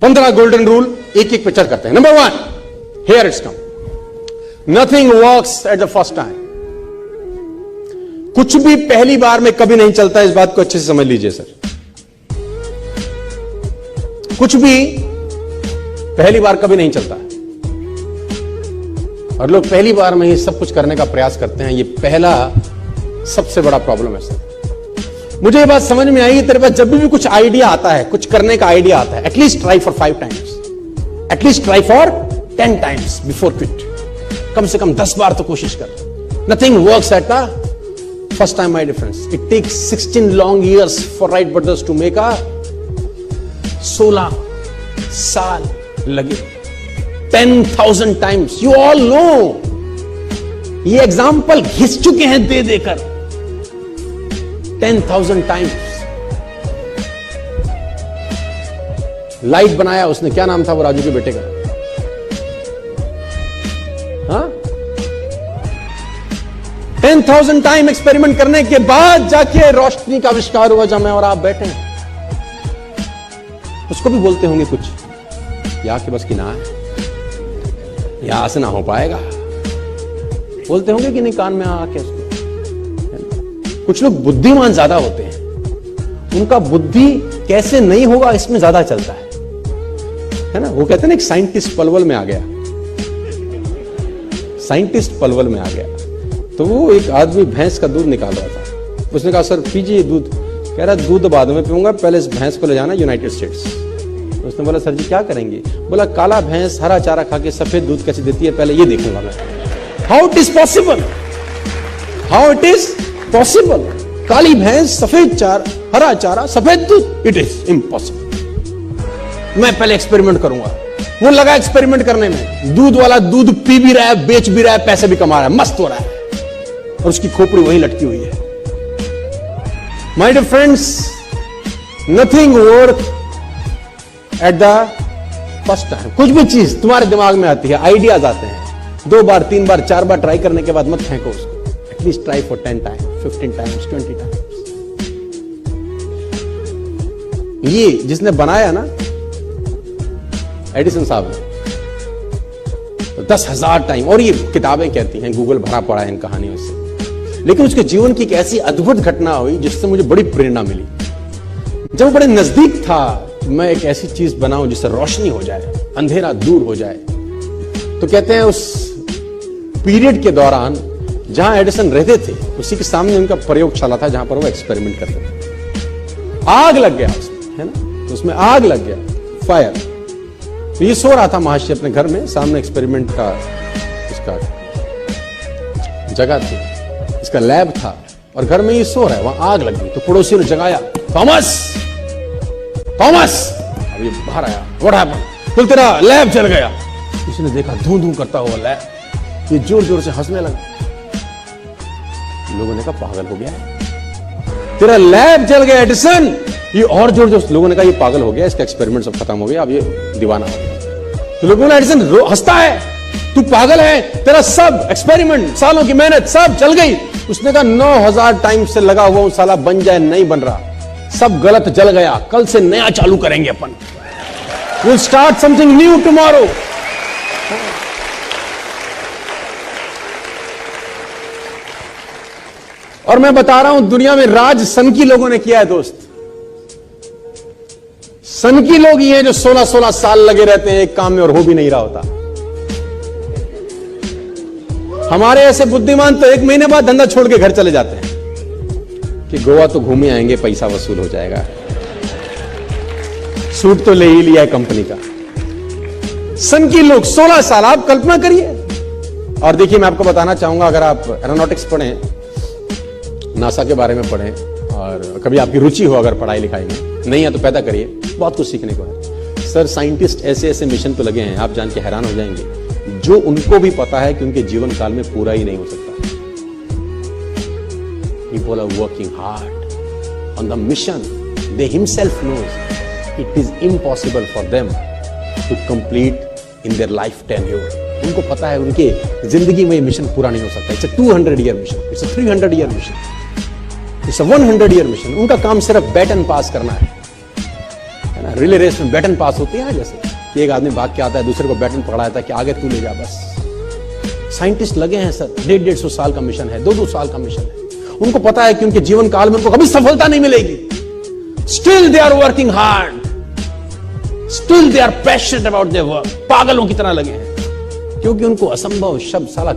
15 golden rule एक एक पे चर्चा करते हैं। Number 1, here it's come, nothing works at the first time. कुछ भी पहली बार में कभी नहीं चलता, इस बात को अच्छे से समझ लीजिए सर। कुछ भी पहली बार कभी नहीं चलता और लोग पहली बार में ही सब कुछ करने का प्रयास करते हैं। ये पहला सबसे बड़ा प्रॉब्लम है सर। मुझे ये बात समझ में आई कि तेरे पास जब भी कुछ आइडिया आता है, कुछ करने का आइडिया आता है, at least try for 5 times, at least try for 10 times before quit. कम से कम 10 बार तो कोशिश कर। Nothing works at the first time, my difference. It takes 16 long years for Wright brothers to make a 16 साल लगे, 10,000 टाइम्स। यू ऑल नो, ये एग्जाम्पल घिस चुके हैं दे देकर 10,000 टाइम्स। लाइट बनाया उसने, क्या नाम था वो राजू के बेटे का? हाँ, 10,000 टाइम एक्सपेरिमेंट करने के बाद जाके रोशनी का आविष्कार हुआ, जब मैं और आप बैठे हैं। उसको भी बोलते होंगे कुछ, या कि बस की ना है, यहां से ना हो पाएगा। बोलते होंगे कि नहीं कान में आके उसको। कुछ लोग बुद्धिमान ज्यादा होते हैं, उनका बुद्धि कैसे नहीं होगा इसमें ज्यादा चलता है ना। वो कहते हैं ना, एक साइंटिस्ट पलवल में आ गया, साइंटिस्ट पलवल में आ गया, तो वो एक आदमी भैंस का दूध निकाल रहा था। उसने कहा सर पीजिए दूध। कह रहा दूध बाद में पीऊंगा, पहले इस भैंस को ले जाना यूनाइटेड स्टेट्स। उसने बोला सर जी क्या करेंगे? बोला काला भैंस हरा चारा खा के सफेद दूध कैसे देती है, पहले ये देखूंगा मैं। How it is possible, how it is possible? काली भैंस, सफेद चार, हरा चारा, सफेद दूध, इट इज इम्पॉसिबल। मैं पहले एक्सपेरिमेंट करूंगा। वो लगा एक्सपेरिमेंट करने में, दूध वाला दूध पी भी रहा है, बेच भी रहा है, पैसे भी कमा रहा है, मस्त हो रहा है, और उसकी खोपड़ी वहीं लटकी हुई है। My dear friends, nothing work at the first time. कुछ भी चीज तुम्हारे दिमाग में आती है, आइडियाज आते हैं, 2 बार 3 बार 4 बार ट्राई करने के बाद मत फेंको उसको। At least try for 10 times, 15 times, 20 times. ये जिसने बनाया ना, एडिसन साहब ने, तो 10,000 टाइम, और ये किताबें कहती हैं, गूगल भरा पड़ा है इन कहानियों से। लेकिन उसके जीवन की एक ऐसी अद्भुत घटना हुई जिससे मुझे बड़ी प्रेरणा मिली। जब वो बड़े नजदीक था, मैं एक ऐसी चीज बनाऊं जिससे रोशनी हो जाए, अंधेरा दूर हो जाए। तो कहते हैं उस पीरियड के दौरान जहां एडिसन रहते थे, उसी के सामने उनका प्रयोगशाला था जहां पर वो एक्सपेरिमेंट करते थे। आग लग गया उसमें, है ना, तो उसमें आग लग गया, फायर। तो ये सो रहा था महर्षि अपने घर में, सामने एक्सपेरिमेंट का इसका जगह थी, इसका लैब था, और घर में ये सो रहा है, वहां आग लग गई। तो पड़ोसी ने जगाया, थॉमस थॉमस। अब ये बाहर आया, व्हाट हैपेंड? बोल तेरा लैब जल गया। उसने देखा धूं धूं करता हुआ लैब, ये जोर जोर से हंसने लगा। लोगों ने कहा पागल हो गया, तेरा लैब जल गया एडिसन। ये और जोर जोर से, लोगों ने कहा ये पागल हो गया, इसका एक्सपेरिमेंट सब खत्म हो गया, अब ये दीवाना हो गया। तो लोगों ने, एडिसन हंसता है, तू पागल है, तेरा सब एक्सपेरिमेंट, सालों की मेहनत सब जल गई। उसने कहा 9,000 टाइम से लगा हुआ हूं, साला बन जाए नहीं बन रहा, सब गलत जल गया, कल से नया चालू करेंगे अपन। We'll start something new tomorrow. और मैं बता रहा हूं, दुनिया में राज सनकी लोगों ने किया है दोस्त। सनकी लोग ये हैं जो 16-16 साल लगे रहते हैं एक काम में और हो भी नहीं रहा होता। हमारे ऐसे बुद्धिमान तो 1 महीने बाद धंधा छोड़ के घर चले जाते हैं कि गोवा तो घूमे आएंगे, पैसा वसूल हो जाएगा, सूट तो ले ही लिया है कंपनी का। सनकी लोग 16 साल, आप कल्पना करिए। और देखिए, मैं आपको बताना चाहूंगा, अगर आप एरोनॉटिक्स पढ़ें, नासा के बारे में पढ़ें, और कभी आपकी रुचि हो अगर पढ़ाई लिखाई में, नहीं है तो पैदा करिए, बहुत कुछ सीखने को है। सर साइंटिस्ट ऐसे ऐसे मिशन तो लगे हैं, आप जान के हैरान हो जाएंगे, जो उनको भी पता है कि उनके जीवन काल में पूरा ही नहीं हो सकता। People are working hard on the mission. They himself knows it is impossible for them to complete in their life tenure. उनको पता है उनके जिंदगी में ये मिशन पूरा नहीं हो सकता। It's a 200-year mission. It's a 300-year mission. It's a 100-year mission. उनका काम सिर्फ बैटन पास करना है ना। रिले रेस में बैटन पास होते हैं ना, जैसे कि एक आदमी भाग के आता है, दूसरे को बैटन पकड़ाता है कि आगे तू ले जा बस। साइंटिस्ट लगे हैं सर, 150 साल का मिशन है, 2 साल का मिशन है। उनको पता है कि उनके जीवन काल में उनको कभी सफलता नहीं मिलेगी। Still they are working hard, still they are passionate about their work. पागलों की तरह लगे हैं, क्योंकि उनको असंभव शब्द साला